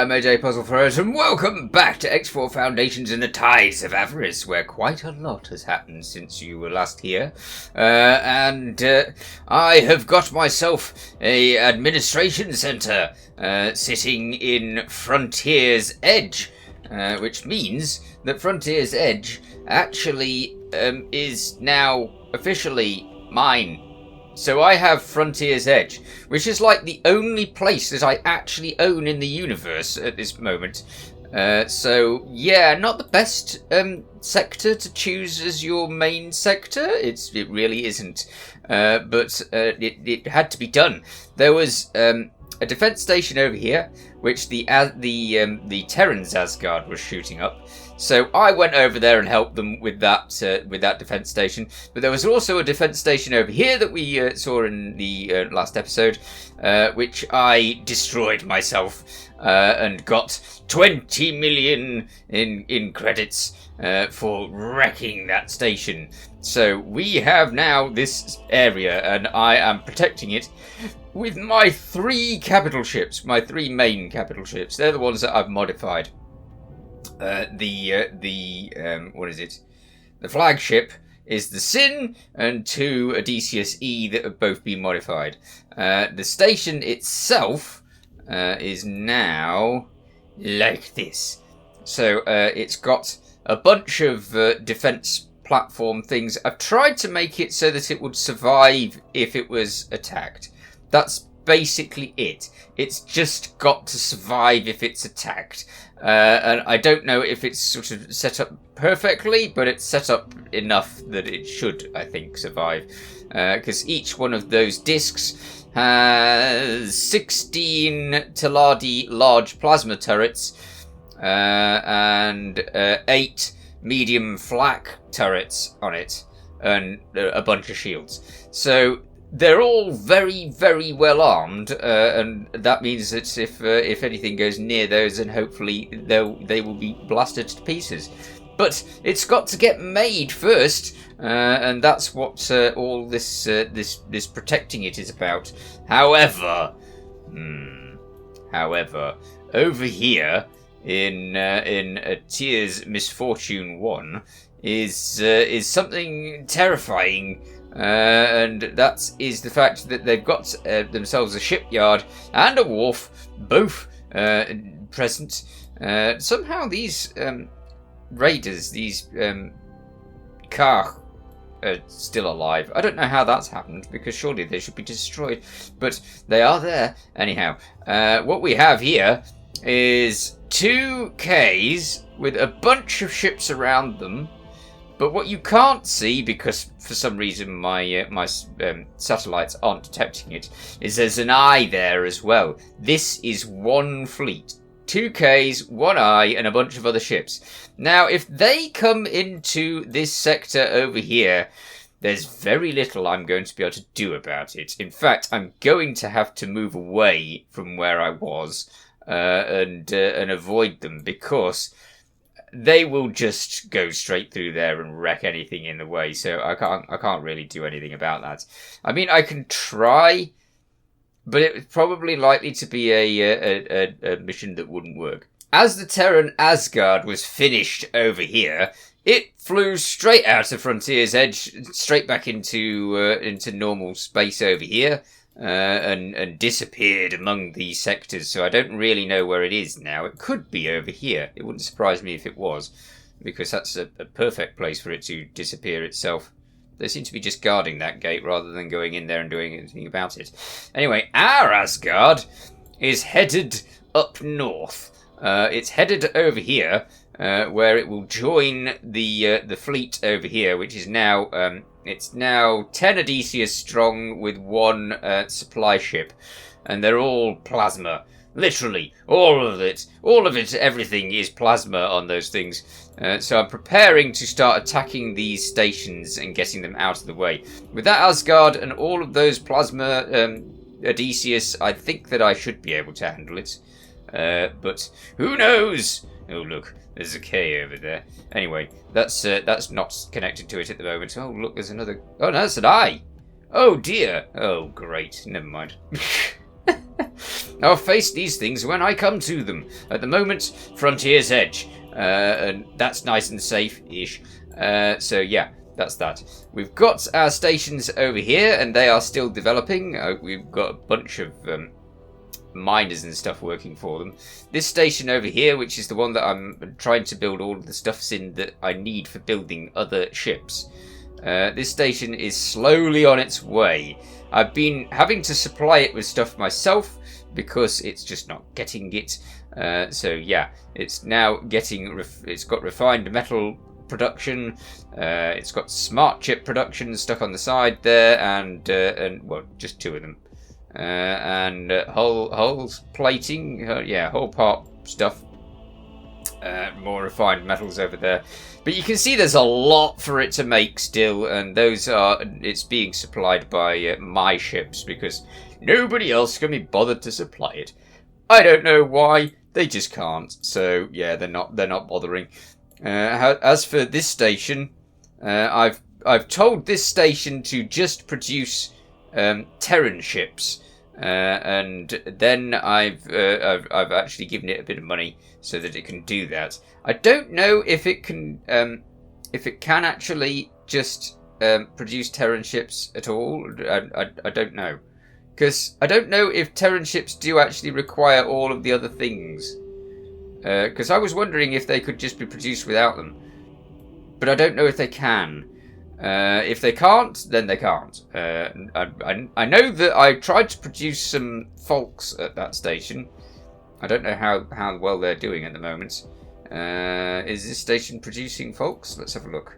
I'm AJ PuzzleFerret, and welcome back to X4 Foundations in the Tides of Avarice, where quite a lot has happened since you were last here. I have got myself a administration centre sitting in Frontier's Edge, which means that Frontier's Edge actually is now officially mine. So I have Frontier's Edge, which is like the only place that I actually own in the universe at this moment. So yeah, not the best sector to choose as your main sector. It really isn't. But it had to be done. There was a defense station over here, which the Terran's Asgard was shooting up. So I went over there and helped them with that defense station. But there was also a defense station over here that we saw in the last episode, which I destroyed myself and got 20 million in credits for wrecking that station. So we have now this area, and I am protecting it with my three capital ships, my three main capital ships. They're the ones that I've modified. What is it? The flagship is the Sin, and two Odysseus E that have both been modified. The station itself is now like this. So it's got a bunch of defense platform things. I've tried to make it so that it would survive if it was attacked. That's basically it. It's just got to survive if it's attacked. And I don't know if it's sort of set up perfectly, but it's set up enough that it should, I think, survive. Because each one of those discs has 16 Teladi large plasma turrets and 8 medium flak turrets on it, and a bunch of shields. So they're all very, very well armed, and that means that if anything goes near those, then hopefully they will be blasted to pieces. But it's got to get made first, and that's what all this protecting it is about. However, over here in Tier's Misfortune 1 is something terrifying. And that is the fact that they've got themselves a shipyard and a wharf, both present. Somehow these raiders, these Kar, are still alive. I don't know how that's happened, because surely they should be destroyed. But they are there. Anyhow, what we have here is 2 Ks with a bunch of ships around them. But what you can't see, because for some reason my satellites aren't detecting it, is there's an eye there as well. This is one fleet. 2 Ks, 1 eye, and a bunch of other ships. Now, if they come into this sector over here, there's very little I'm going to be able to do about it. In fact, I'm going to have to move away from where I was and avoid them, because they will just go straight through there and wreck anything in the way. So I can't really do anything about that. I mean, I can try, but it's probably likely to be a mission that wouldn't work. As the Terran Asgard was finished over here, it flew straight out of Frontier's Edge, straight back into normal space over here. And disappeared among these sectors, so I don't really know where it is now. It could be over here. It wouldn't surprise me if it was, because that's a perfect place for it to disappear itself. They seem to be just guarding that gate rather than going in there and doing anything about it. Anyway, our Asgard is headed up north. It's headed over here, where it will join the fleet over here, which is now it's now 10 Odysseus strong with 1 supply ship, and they're all plasma. Literally, all of it, everything is plasma on those things. So I'm preparing to start attacking these stations and getting them out of the way. With that Asgard and all of those plasma Odysseus, I think that I should be able to handle it. But who knows? Oh, look. There's a K over there. Anyway, that's not connected to it at the moment. Oh, look, there's another. Oh, no, that's an I. Oh, dear. Oh, great. Never mind. I'll face these things when I come to them. At the moment, Frontier's Edge. And that's nice and safe-ish. So yeah, that's that. We've got our stations over here, and they are still developing. We've got a bunch of miners and stuff working for them. This station over here, which is the one that I'm trying to build all of the stuffs in that I need for building other ships. This station is slowly on its way. I've been having to supply it with stuff myself because it's just not getting it. So yeah, it's now getting. It's got refined metal production. It's got smart chip production stuck on the side there, and well, just 2 of them. And hull plating. Yeah, hull part stuff. More refined metals over there. But you can see there's a lot for it to make still, and those are. It's being supplied by my ships because nobody else can be bothered to supply it. I don't know why. They just can't. So yeah, they're not bothering. As for this station, I've told this station to just produce Terran ships, and then I've actually given it a bit of money so that it can do that. I don't know if it can actually just produce Terran ships at all. I don't know. Because I don't know if Terran ships do actually require all of the other things. Because I was wondering if they could just be produced without them. But I don't know if they can. If they can't, then they can't. I know that I tried to produce some Folks at that station. I don't know how well they're doing at the moment. Is this station producing Folks? Let's have a look.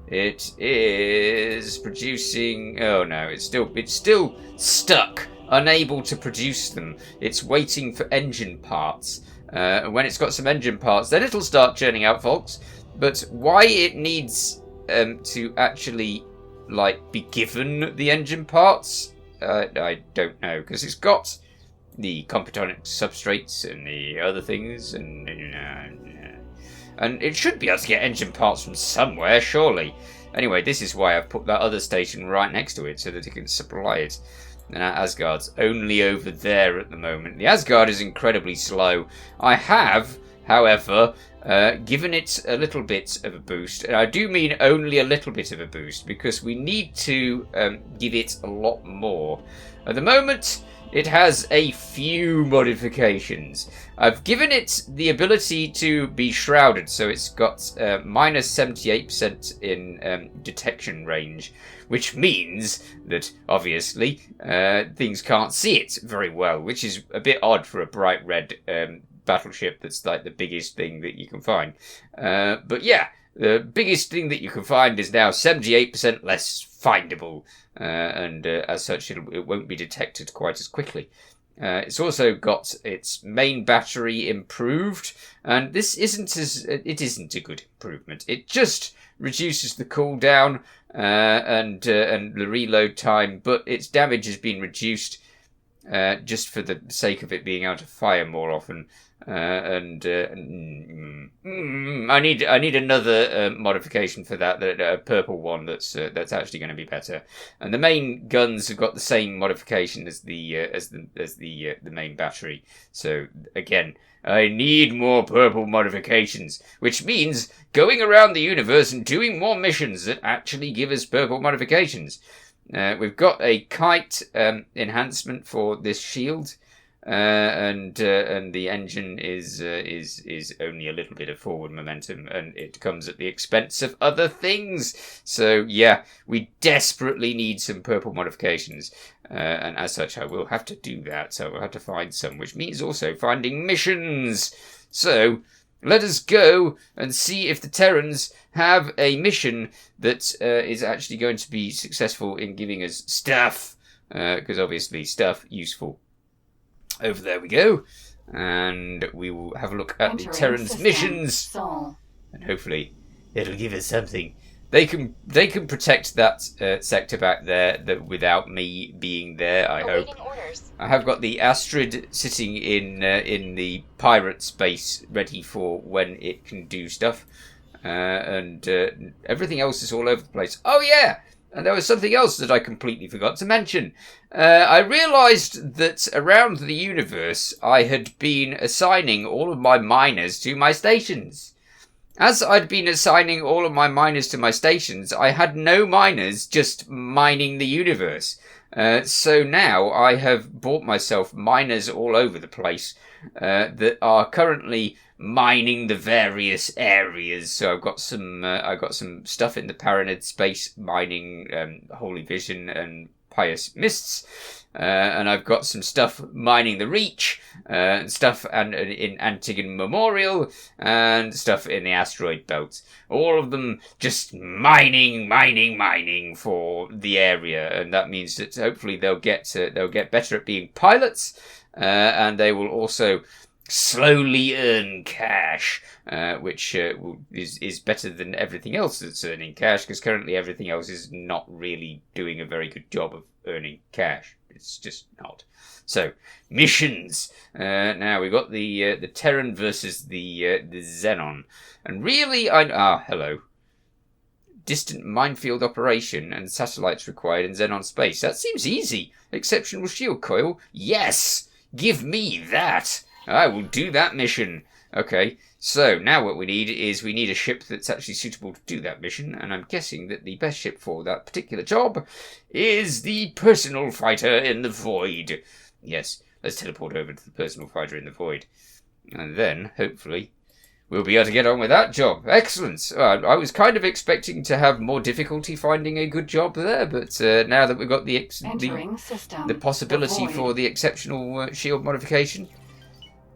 It is producing. Oh no, it's still stuck, unable to produce them. It's waiting for engine parts. When it's got some engine parts, then it'll start churning out Folks. But why it needs to actually be given the engine parts, I don't know, because it's got the computonic substrates and the other things, and it should be able to get engine parts from somewhere, surely. Anyway, this is why I've put that other station right next to it, so that it can supply it. And our Asgard's only over there at the moment. The Asgard is incredibly slow. I have, however, given it a little bit of a boost. And I do mean only a little bit of a boost, because we need to give it a lot more. At the moment, it has a few modifications. I've given it the ability to be shrouded, so it's got minus 78% in detection range, which means that, obviously, things can't see it very well, which is a bit odd for a bright red battleship that's like the biggest thing that you can find. But yeah, the biggest thing that you can find is now 78% less findable, and as such it won't be detected quite as quickly. It's also got its main battery improved, and this isn't a good improvement. It just reduces the cooldown and the reload time, but its damage has been reduced just for the sake of it being able to fire more often. I need another modification for that, a purple one that's actually going to be better. And the main guns have got the same modification as the main battery. So again, I need more purple modifications, which means going around the universe and doing more missions that actually give us purple modifications. We've got a kite enhancement for this shield. And the engine is only a little bit of forward momentum, and it comes at the expense of other things. So yeah, we desperately need some purple modifications, and as such, I will have to do that. So we'll have to find some, which means also finding missions. So let us go and see if the Terrans have a mission that is actually going to be successful in giving us stuff, because obviously stuff useful. Over there we go, and we will have a look at the Terran's missions, and hopefully it'll give us something. They can protect that sector back there without me being there, I hope. I have got the Astrid sitting in the pirate space, ready for when it can do stuff, and everything else is all over the place. Oh yeah, And there was something else that I completely forgot to mention. I realised that around the universe I had been assigning all of my miners to my stations. As I'd been assigning all of my miners to my stations, I had no miners just mining the universe. So now I have bought myself miners all over the place that are currently mining the various areas. So I've got some stuff in the Paranid space mining Holy Vision and Pious Mists, and I've got some stuff mining the Reach, stuff in Antigon Memorial, and stuff in the Asteroid Belt. All of them just mining for the area, and that means that hopefully they'll get better at being pilots, and they will also slowly earn cash, which is better than everything else that's earning cash, because currently everything else is not really doing a very good job of earning cash. It's just not. So, missions. Now we've got the Terran versus the Xenon, and really, hello. Distant minefield operation and satellites required in Xenon space. That seems easy. Exceptional shield coil. Yes, give me that. I will do that mission. Okay, so now what we need is a ship that's actually suitable to do that mission, and I'm guessing that the best ship for that particular job is the personal fighter in the void. Yes, let's teleport over to the personal fighter in the void, and then, hopefully, we'll be able to get on with that job. Excellent. I was kind of expecting to have more difficulty finding a good job there, but now that we've got the possibility for the exceptional shield modification...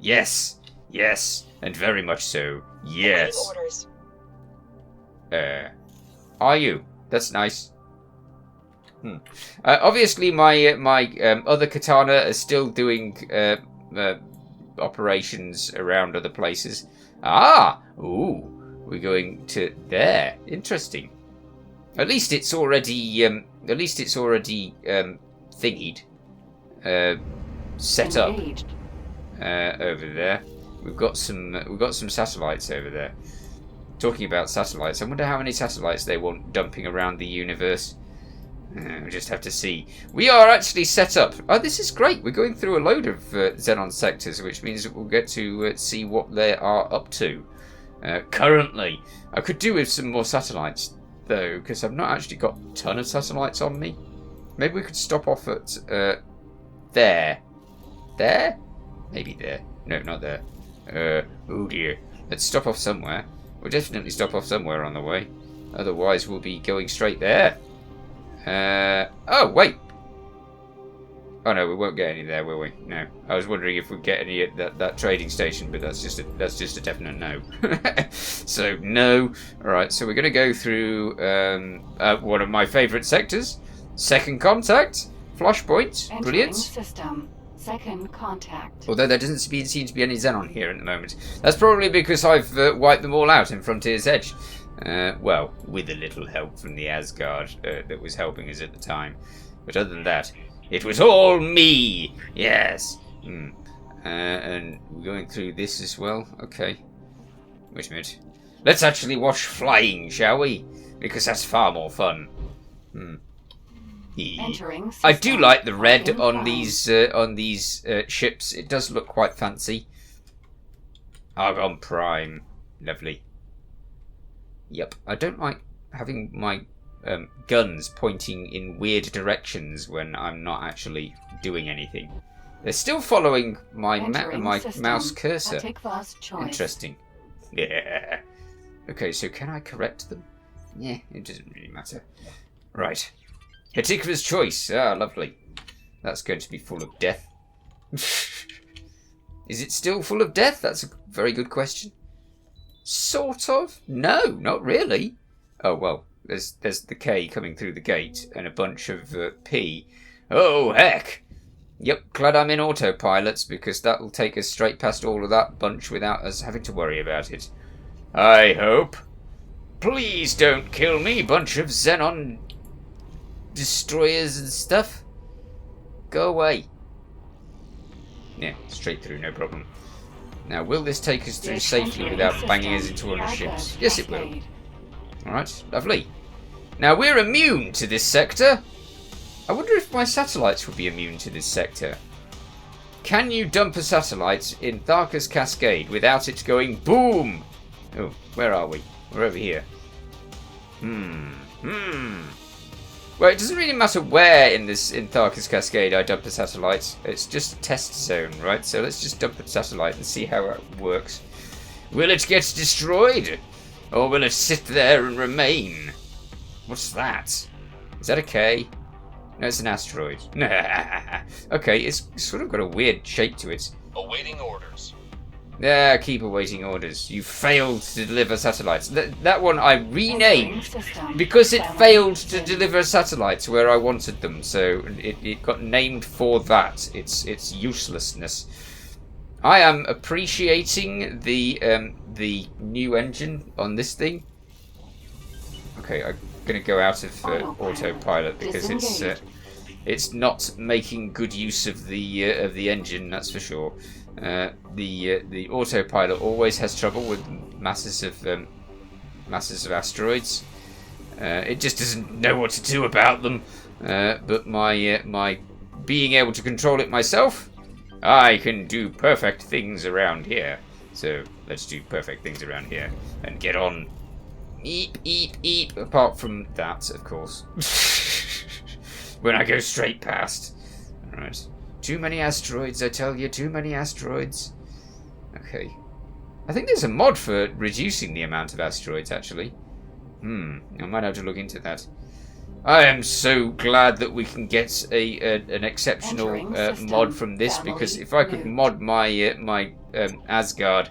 Yes, and very much so. Yes. Orders. Are you? That's nice. Obviously, my other katana is still doing operations around other places. Ooh, we're going to there. Interesting. At least it's already thingied, set up. Over there, we've got some satellites over there. Talking about satellites, I wonder how many satellites they want dumping around the universe. We'll just have to see. We are actually set up. Oh, this is great. We're going through a load of Xenon sectors, which means that we'll get to see what they are up to. Currently, I could do with some more satellites though, because I've not actually got a ton of satellites on me. Maybe we could stop off at there. There? Maybe there. No, not there. Oh dear. Let's stop off somewhere. We'll definitely stop off somewhere on the way. Otherwise, we'll be going straight there. Oh, wait. Oh no, we won't get any there, will we? No. I was wondering if we'd get any at that trading station, but that's just a definite no. So, no. Alright, so we're going to go through one of my favourite sectors. Second contact. Flashpoint. Brilliant. System. Second contact. Although there doesn't seem to be any Xenon here at the moment. That's probably because I've wiped them all out in Frontier's Edge. Well, with a little help from the Asgard that was helping us at the time. But other than that, it was all me! Yes! And we're going through this as well. Okay. Wait a minute. Let's actually watch flying, shall we? Because that's far more fun. I do like the red on these ships. It does look quite fancy. Argon Prime. Lovely. Yep. I don't like having my guns pointing in weird directions when I'm not actually doing anything. They're still following my mouse cursor. Interesting. Yeah. Okay, so can I correct them? Yeah, it doesn't really matter. Right. Hatika's choice. Lovely. That's going to be full of death. Is it still full of death? That's a very good question. Sort of. No, not really. Oh, well, there's the K coming through the gate and a bunch of P. Oh, heck. Yep, glad I'm in autopilots because that'll take us straight past all of that bunch without us having to worry about it. I hope. Please don't kill me, bunch of Xenon destroyers and stuff. Go away. Yeah, straight through, no problem. Now, will this take us through safely without banging us into other ships? Yes, it will. Alright, lovely. Now, we're immune to this sector. I wonder if my satellites would be immune to this sector. Can you dump a satellite in Tharkus Cascade without it going boom? Oh, where are we? We're over here. Well, it doesn't really matter where in Tharkus Cascade I dump a satellite. It's just a test zone, right? So let's just dump a satellite and see how it works. Will it get destroyed? Or will it sit there and remain? What's that? Is that a K? No, it's an asteroid. Okay, it's sort of got a weird shape to it. Awaiting orders. Yeah, keep awaiting orders. You failed to deliver satellites. That one I renamed because it failed to deliver satellites where I wanted them. So it got named for that. Its uselessness. I am appreciating the new engine on this thing. Okay, I'm gonna go out of autopilot because it's not making good use of the engine. That's for sure. The autopilot always has trouble with masses of asteroids. It just doesn't know what to do about them. But my being able to control it myself, I can do perfect things around here. So let's do perfect things around here and get on. Eep, eep, eep. Apart from that, of course. When I go straight past. Alright. Too many asteroids, I tell you. Too many asteroids. Okay. I think there's a mod for reducing the amount of asteroids, actually. I might have to look into that. I am so glad that we can get an exceptional mod from this, because if I could mod my Asgard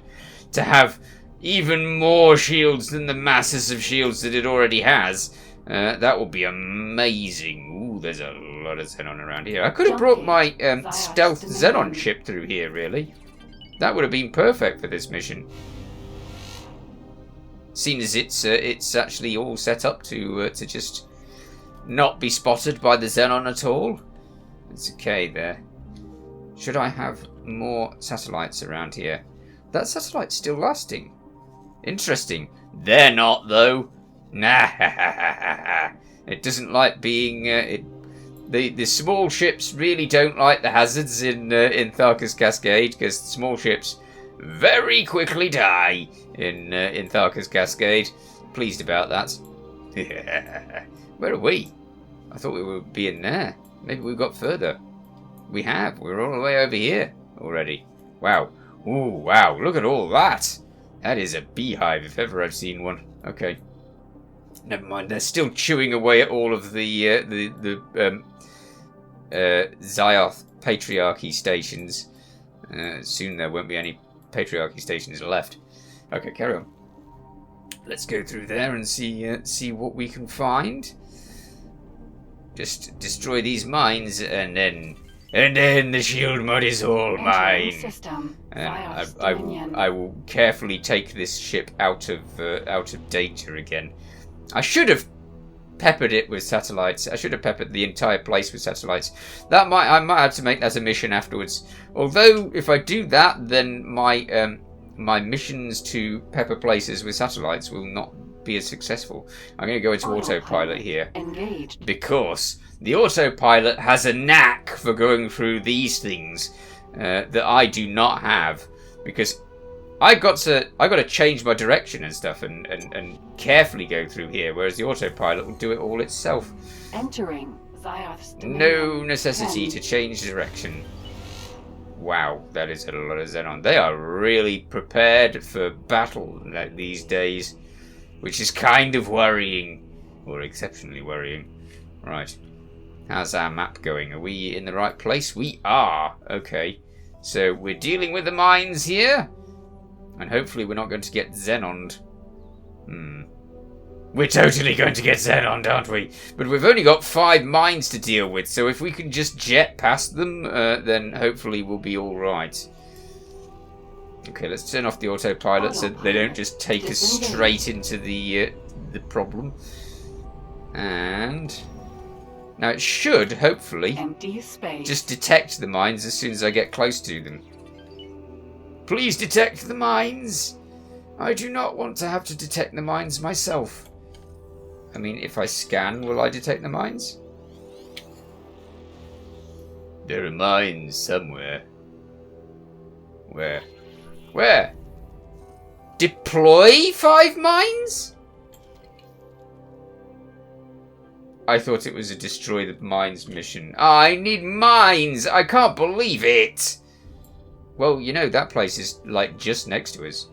to have even more shields than the masses of shields that it already has, that would be amazing. Ooh, there's a lot of Xenon around here. I could have brought my stealth Xenon ship through here, really. That would have been perfect for this mission. Seeing as it's actually all set up to just not be spotted by the Xenon at all. It's okay there. Should I have more satellites around here? That satellite's still lasting. Interesting. They're not, though. Nah. It doesn't like being... The small ships really don't like the hazards in Tharkus Cascade, because small ships very quickly die in Tharkus Cascade. Pleased about that. Where are we? I thought we would be in there. Maybe we've got further. We have. We're all the way over here already. Wow. Ooh, wow. Look at all that. That is a beehive if ever I've seen one. Okay. Never mind. They're still chewing away at all of the Zioth Patriarchy stations. Soon there won't be any Patriarchy stations left. Okay, carry on. Let's go through there and see what we can find. Just destroy these mines, and then the shield mod is all mine. And I will carefully take this ship out of danger again. I should have peppered it with satellites. I should have peppered the entire place with satellites. I might have to make that a mission afterwards. Although if I do that, then my missions to pepper places with satellites will not be as successful. I'm going to go into autopilot here. Engaged. Because the autopilot has a knack for going through these things that I do not have. Because I got to change my direction and stuff and carefully go through here, whereas the autopilot will do it all itself. Entering Zioth's dominion. No necessity to change direction. Wow, that is a lot of Xenon. They are really prepared for battle these days, which is kind of worrying, or exceptionally worrying. Right, how's our map going? Are we in the right place? We are. Okay, so we're dealing with the mines here, and hopefully we're not going to get Xenoned. We're totally going to get Xenoned, aren't we? But we've only got 5 mines to deal with, so if we can just jet past them, then hopefully we'll be alright. Okay, let's turn off the autopilot so they don't just take us straight into the problem. And now it should, hopefully, just detect the mines as soon as I get close to them. Please detect the mines! I do not want to have to detect the mines myself. I mean, if I scan, will I detect the mines? There are mines somewhere. Where? Where? Deploy 5 mines? I thought it was a destroy the mines mission. I need mines! I can't believe it! Well, you know, that place is, like, just next to us.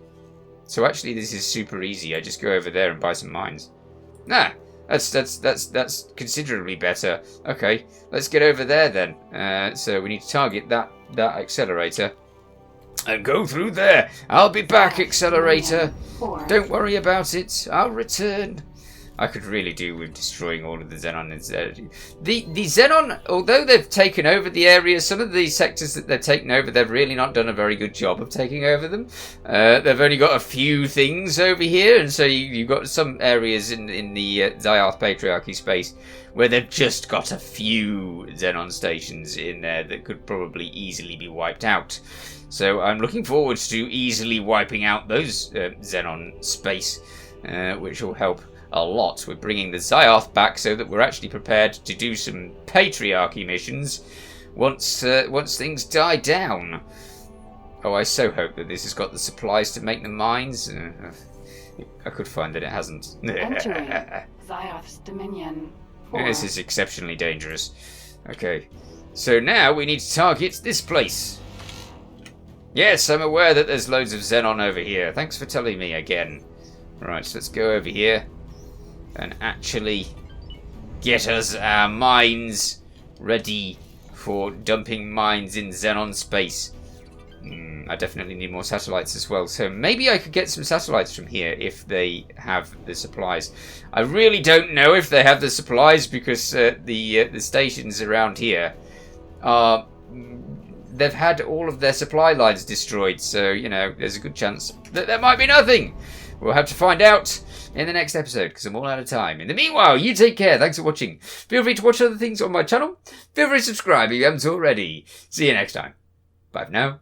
So actually, this is super easy. I just go over there and buy some mines. Nah, that's considerably better. Okay, let's get over there then. So we need to target that accelerator. And go through there. I'll be back, accelerator. Don't worry about it. I'll return. I could really do with destroying all of the Xenon instead. The Xenon, although they've taken over the area, some of the sectors that they've taken over, they've really not done a very good job of taking over them. They've only got a few things over here, and so you've got some areas in the Xioth Patriarchy space where they've just got a few Xenon stations in there that could probably easily be wiped out. So I'm looking forward to easily wiping out those Xenon space, which will help a lot with bringing the Xioth back so that we're actually prepared to do some Patriarchy missions once things die down. Oh, I so hope that this has got the supplies to make the mines. I could find that it hasn't. Entering Xioth's dominion. This is exceptionally dangerous. Okay, so now we need to target this place. Yes, I'm aware that there's loads of Xenon over here. Thanks for telling me again. Right, so let's go over here and actually get us our mines ready for dumping mines in Xenon space. I definitely need more satellites as well, so maybe I could get some satellites from here if they have the supplies. I really don't know if they have the supplies because the stations around here are... They've had all of their supply lines destroyed, so, you know, there's a good chance that there might be nothing. We'll have to find out in the next episode, because I'm all out of time. In the meanwhile, you take care. Thanks for watching. Feel free to watch other things on my channel. Feel free to subscribe if you haven't already. See you next time. Bye for now.